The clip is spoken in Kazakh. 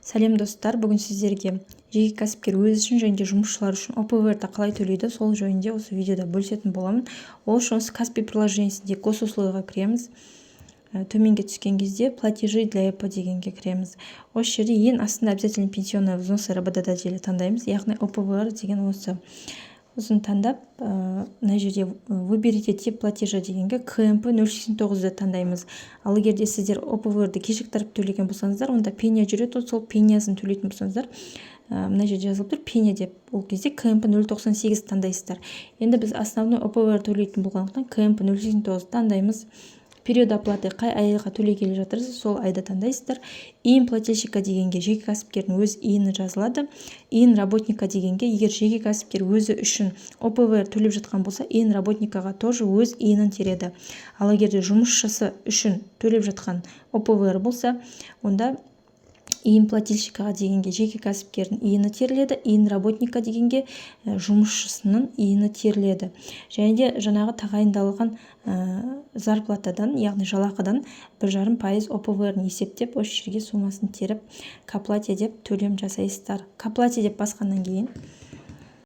Сәлем достар, бүгін сіздерге жеке кәсіпкер өз үшін және де жұмысшылар үшін ОПВР-ді қалай төлейді, сол жөнінде осы видеода бөлісетін боламын. Ол үшін осы Каспи приложениесінде госуслугаға кіреміз. Төменге түскен кезде платежи для ЭПО дегенге кіреміз. Осы жерде ең астында обязательно пенсионный взносы РБД дәлелі таңдаймыз, яғни ОПВР деген осы. Сосын таңдап, мына жерде выберите тип платежа дегенге КМП 089-ды таңдаймыз. Ал егер де сіздер ОПВР-ді кешіктіріп төлеген болсаңыздар, онда пеня жүреді, сол пенясын төлейтін болсаңыздар, мына жерде жазылып тұр пеня деп. Ол кезде КМП 098 таңдайсыздар. Енді біз основной ОПВР төлейтін болғандықтан КМП 089 таңдаймыз. Период оплаты қай айға төлегелі жатырсыз, сол айда таңдайсыздар. ИИН плательщика дегенге жеке кәсіпкердің өз ИИНі жазылады. ИИН работника дегенге, егер жеке кәсіпкер өзі үшін ОПВР төлеп жатқан болса, ИИН работникаға тоже өз ИИНін тереді. Ал егер де жұмысшысы үшін төлеп жатқан ОПВР болса, онда ИИН плательщикаға дегенге жеке кәсіпкердің ИИНі теріледі, ИИН работника дегенге жұмысшысының ИИНі теріледі. Және де жаңағы тағайындалған зарплатадан, яғни жалақыдан 1,5% ОПВР-ны есептеп, осы жерге сумасын теріп, к оплате деп төлем жасайсыздар. К оплате деп басқаннан кейін